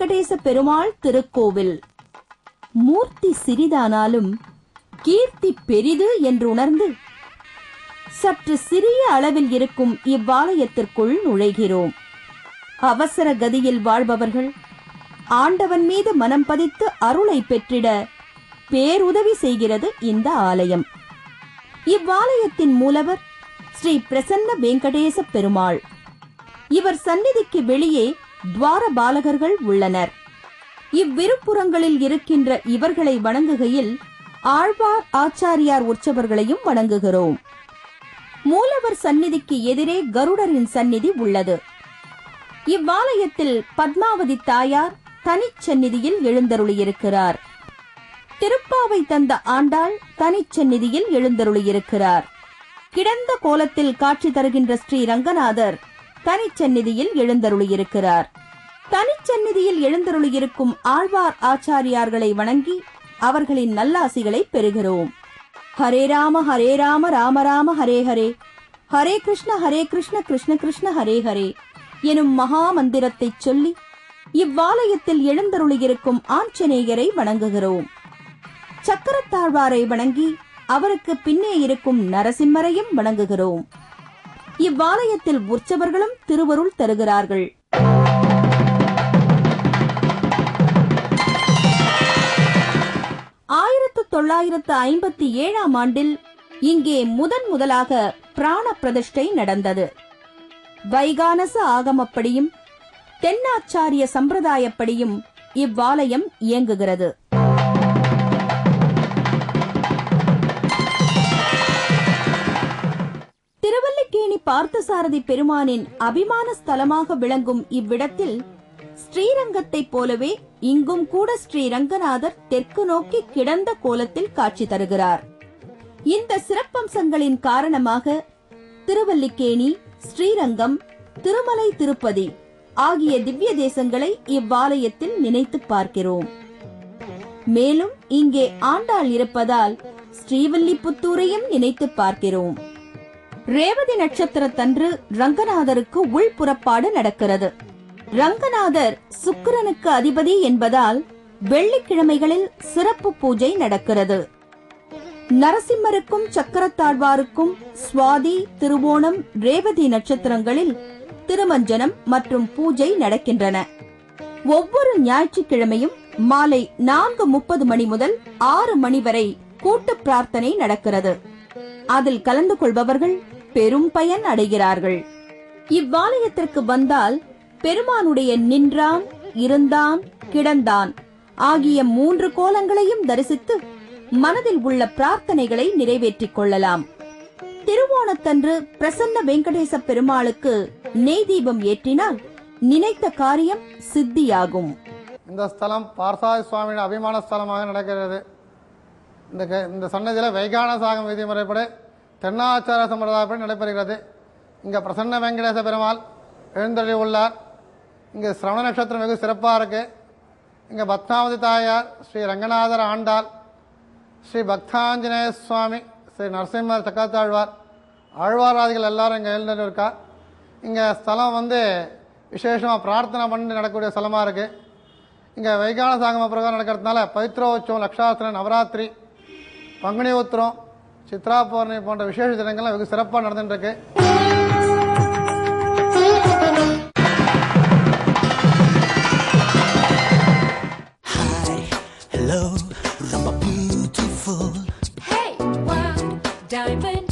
வெங்கடேச பெருமாள் திருக்கோவில். மூர்த்தி சிறிதானாலும் கீர்த்தி பெரிது என்று உணர்ந்து சற்று சிறிய அளவில் இருக்கும் இவ்வாலயத்திற்குள் நுழைகிறோம். அவசர கதியில் வாழ்பவர்கள் ஆண்டவன் மீது மனம் பதித்து அருளை பெற்றிட பேருதவி செய்கிறது இந்த ஆலயம். இவ்வாலயத்தின் மூலவர் ஸ்ரீ பிரசன்ன வெங்கடேச பெருமாள். இவர் சந்நிதிக்கு வெளியே துவார பாலகர்கள் உள்ளனர். இவ்விருப்புறங்களில் இருக்கின்ற இவர்களை வணங்குகையில் ஆழ்வார் ஆச்சாரியார் உற்சவர்களையும் வணங்குகிறோம். மூலவர் சந்நிதிக்கு எதிரே கருடரின் சந்நிதி உள்ளது. இவ்வாலயத்தில் பத்மாவதி தாயார் தனிச்சந்நிதியில் எழுந்தருளியிருக்கிறார். திருப்பாவை தந்த ஆண்டாள் தனிச்சந்நிதியில் எழுந்தருளியிருக்கிறார். கிடந்த கோலத்தில் காட்சி தருகின்ற ஸ்ரீ ரங்கநாதர் தனிச்சந்நிதியில் எழுந்தருளியிருக்கிறார். தனிச்சந்நிதியில் எழுந்தருளியிருக்கும் ஆழ்வார் ஆச்சாரியார்களை வணங்கி அவர்களின் நல்லாசிகளை பெறுகிறோம். ஹரே ராம ராம ராம ஹரே ஹரே, ஹரே கிருஷ்ண கிருஷ்ண கிருஷ்ண ஹரே ஹரே எனும் மகா மந்திரத்தை சொல்லி இவ்வாலயத்தில் எழுந்தருளியிருக்கும் ஆஞ்சநேயரை வணங்குகிறோம். சக்கரத்தாழ்வாரை வணங்கி அவருக்கு பின்னே இருக்கும் நரசிம்மரையும் வணங்குகிறோம். இவ்வாலயத்தில் உற்சவர்களும் திருவருள் தருகிறார்கள். ஆயிரத்து 957 ஆண்டில் இங்கே முதலாக பிராண பிரதிஷ்டை நடந்தது. வைகானச ஆகமப்படியும் தென்னாச்சாரிய சம்பிரதாயப்படியும் இவ்வாலயம் இயங்குகிறது. திருவல்லிக்கேணி பார்த்தசாரதி பெருமானின் அபிமான ஸ்தலமாக விளங்கும் இவ்விடத்தில் ஸ்ரீரங்கத்தைப் போலவே இங்கும் கூட ஸ்ரீ ரங்கநாதர் தெற்கு நோக்கி கிடந்த கோலத்தில் காட்சி தருகிறார். இந்த சிறப்பம்சங்களின் காரணமாக திருவல்லிக்கேணி, ஸ்ரீரங்கம், திருமலை திருப்பதி ஆகிய திவ்ய தேசங்களை இவ்வாலயத்தில் நினைத்து பார்க்கிறோம். மேலும் இங்கே ஆண்டாள் இருப்பதால் ஸ்ரீவில்லிபுத்தூரையும் நினைத்து பார்க்கிறோம். ரேவதி நட்சத்திரத்தன்று ரங்கநாதருக்கு உள் புறப்பாடு நடக்கிறது. ரங்கநாதர் சுக்கிரனுக்கு அதிபதி என்பதால் வெள்ளிக்கிழமைகளில் சிறப்பு பூஜை நடக்கிறது. நரசிம்மருக்கும் சக்கரத்தாழ்வாருக்கும் சுவாதி, திருவோணம், ரேவதி நட்சத்திரங்களில் திருமஞ்சனம் மற்றும் பூஜை நடக்கின்றன. ஒவ்வொரு ஞாயிற்றுக்கிழமையும் மாலை 4:30 மணி முதல் 6 மணி வரை கூட்டு பிரார்த்தனை நடக்கிறது. அதில் கலந்து கொள்பவர்கள் பெரும் பயன் அடைகிறார்கள். இவ்வாலயத்திற்கு வந்தால் பெருமானுடைய நின்றான், இருந்தான், கிடந்தான் ஆகிய 3 கோலங்களையும் தரிசித்து மனதில் உள்ள பிரார்த்தனைகளை நிறைவேற்றிக் கொள்ளலாம். திருவோணத்தன்று பிரசன்ன வெங்கடேச பெருமாளுக்கு நெய் தீபம் ஏற்றினால் நினைத்த காரியம் சித்தியாகும். இந்த ஸ்தலம் பார்சாதி சுவாமியின் அபிமான ஸ்தலமாக நடக்கிறது. இந்த சன்னதியில் வைகானசாகம் விதிமுறைப்படி தென்னாச்சார சம்பிரதாயப்படி நடைபெறுகிறது. இங்கே பிரசன்ன வெங்கடேச பெருமாள் எழுந்தருளி உள்ளார். இங்கே சிரவண நட்சத்திரம் வெகு சிறப்பாக இருக்குது. இங்கே பத்மாவதி தாயார், ஸ்ரீ ரங்கநாதர் ஆண்டாள், ஸ்ரீ பக்தாஞ்சநேய சுவாமி, ஸ்ரீ நரசிம்மர், சக்கரத்தாழ்வார், ஆழ்வாராதிகள் எல்லாரும் இங்கே எழுந்தருளி இருக்கா. இங்கே ஸ்தலம் விசேஷமாக பிரார்த்தனை பண்ணி நடக்கக்கூடிய ஸ்தலமாக இருக்குது. இங்கே வைகான சாகம பிரகாரம் நடக்கிறதுனால பவித்ரோற்சவம், லக்ஷாஸ்திரம், நவராத்திரி, பங்குனி உத்திரம், சித்ரா பௌர்ணமி போன்ற விசேஷ தினங்கள்லாம் வெகு சிறப்பாக நடந்துட்டு இருக்கு. Hello, Rumba Beautiful. Hey, wow, Diamond.